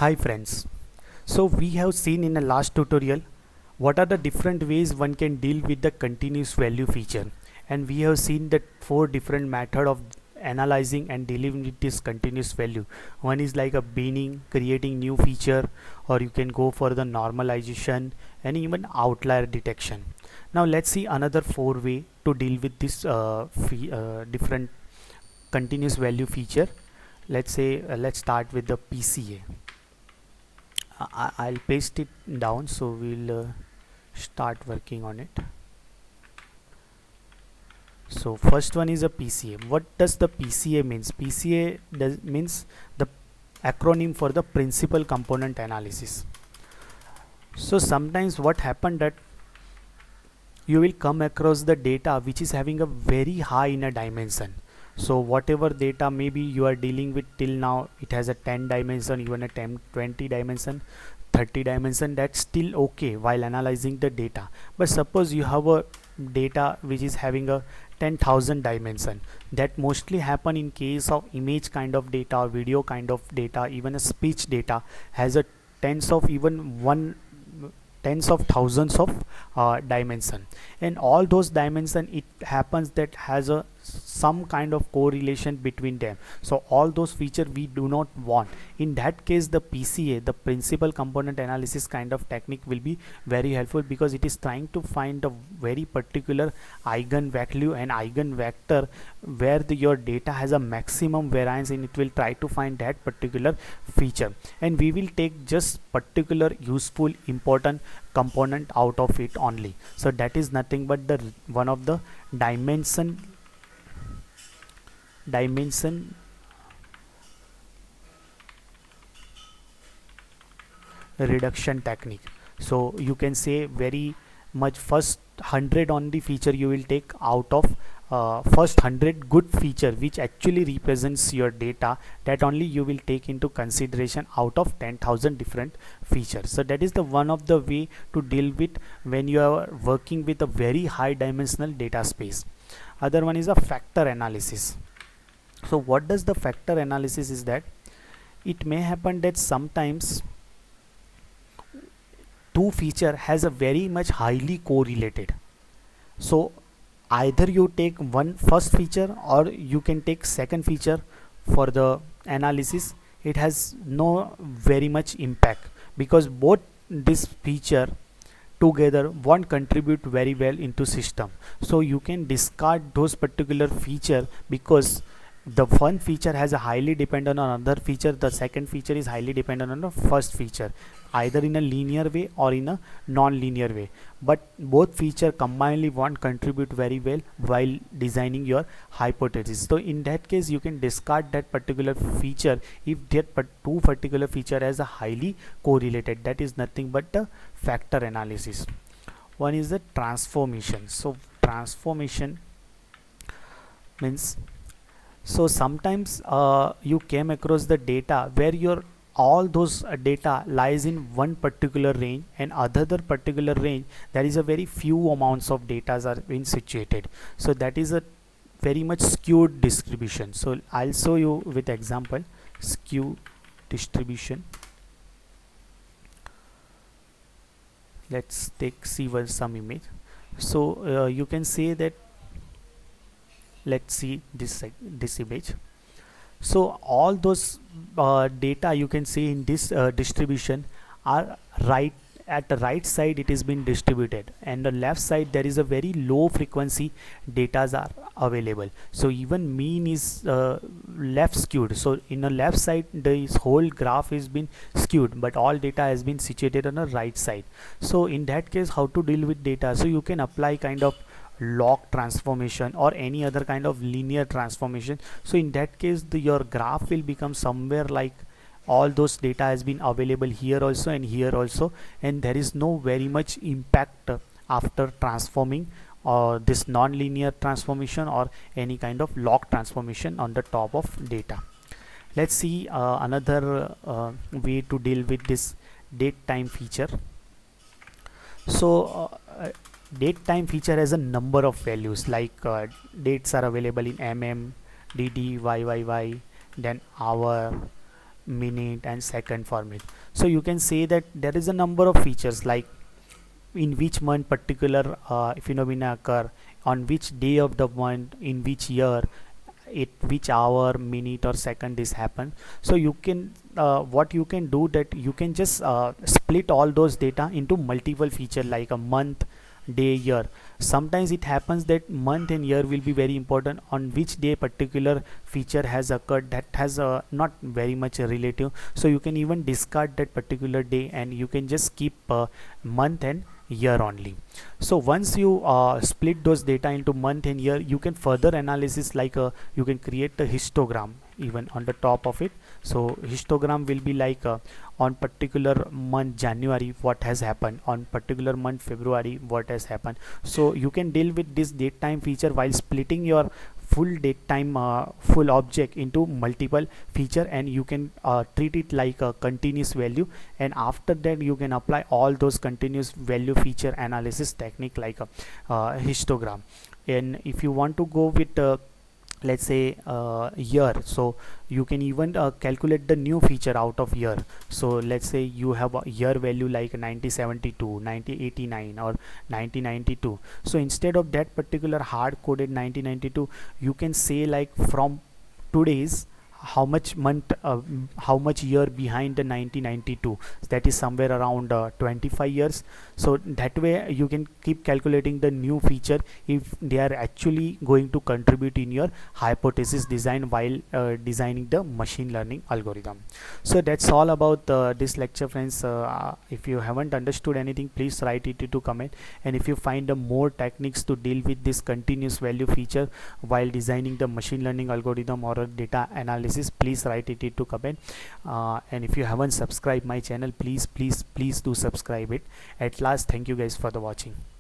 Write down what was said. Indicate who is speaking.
Speaker 1: Hi friends. So we have seen in the last tutorial what are the different ways one can deal with the continuous value feature, and we have seen that four different method of analyzing and dealing with this continuous value. One is like a binning, creating new feature, or you can go for the normalization and even outlier detection. Now let's see another four way to deal with this different continuous value feature. Let's start with the PCA. I'll paste it down, so we'll start working on it. So first one is a PCA. What does the PCA means? PCA means the acronym for the principal component analysis. So sometimes what happened that you will come across the data which is having a very high in a dimension. So whatever data maybe you are dealing with till now, it has a 10 dimension, even a 10 20 dimension, 30 dimension, that's still okay while analyzing the data. But suppose you have a data which is having a 10,000 dimension. That mostly happen in case of image kind of data, video kind of data, even a speech data has a tens of even one tens of thousands of dimension, and all those dimension it happens that has a some kind of correlation between them. So all those feature we do not want. In that case, the PCA, the principal component analysis kind of technique, will be very helpful, because it is trying to find a very particular eigenvalue and eigenvector where your data has a maximum variance, and it will try to find that particular feature, and we will take just particular useful important component out of it only. So that is nothing but the one of the dimension reduction technique. So you can say very much first 100 on the feature you will take out of first 100 good feature which actually represents your data, that only you will take into consideration out of 10,000 different features. So that is the one of the way to deal with when you are working with a very high dimensional data space. Other one is a factor analysis. So what does the factor analysis is that it may happen that sometimes two feature has a very much highly correlated. So either you take one first feature or you can take second feature for the analysis. It has no very much impact, because both this feature together won't contribute very well into system. So you can discard those particular feature, because the one feature has a highly dependent on another feature, the second feature is highly dependent on the first feature, either in a linear way or in a non-linear way, but both feature combinedly won't contribute very well while designing your hypothesis. So in that case you can discard that particular feature if that two particular feature has a highly correlated. That is nothing but the factor analysis. One is the transformation. So transformation means, so sometimes you came across the data where your all those data lies in one particular range, and other particular range there is a very few amounts of data are being situated. So that is a very much skewed distribution. So I'll show you with example skew distribution. Let's take some image. So you can say that, let's see this image. So all those data you can see in this distribution are right at the right side, it is been distributed, and the left side there is a very low frequency datas are available. So even mean is left skewed. So in the left side this whole graph is been skewed, but all data has been situated on the right side. So in that case, how to deal with data? So you can apply kind of log transformation or any other kind of linear transformation. So in that case your graph will become somewhere like all those data has been available here also and here also, and there is no very much impact after transforming this non-linear transformation or any kind of log transformation on the top of data. Let's see another way to deal with this date time feature. So date time feature has a number of values, like dates are available in mm, dd, yyyy, then hour, minute and second format. So you can say that there is a number of features like in which month particular phenomena occur, on which day of the month, in which year, at which hour, minute or second this happen. So you can what you can do that you can just split all those data into multiple feature like a month, day, year. Sometimes it happens that month and year will be very important, on which day particular feature has occurred, that has not very much relative. So you can even discard that particular day and you can just keep month and year only. So once you split those data into month and year, you can further analysis like you can create a histogram even on the top of it. So histogram will be like on particular month January what has happened, on particular month February what has happened. So you can deal with this date time feature while splitting your full date time full object into multiple feature, and you can treat it like a continuous value, and after that you can apply all those continuous value feature analysis technique like a histogram. And if you want to go with let's say year, so you can even calculate the new feature out of year. So let's say you have a year value like 9072, 9089 or 9092. So instead of that particular hard coded 9092, you can say like from today's how much month how much year behind the 1992, that is somewhere around 25 years. So that way you can keep calculating the new feature if they are actually going to contribute in your hypothesis design while designing the machine learning algorithm. So that's all about this lecture, friends. If you haven't understood anything, please write it into comment, and if you find more techniques to deal with this continuous value feature while designing the machine learning algorithm or a data analysis, please write it into comment. And if you haven't subscribed my channel, please do subscribe it. At last, thank you guys for the watching.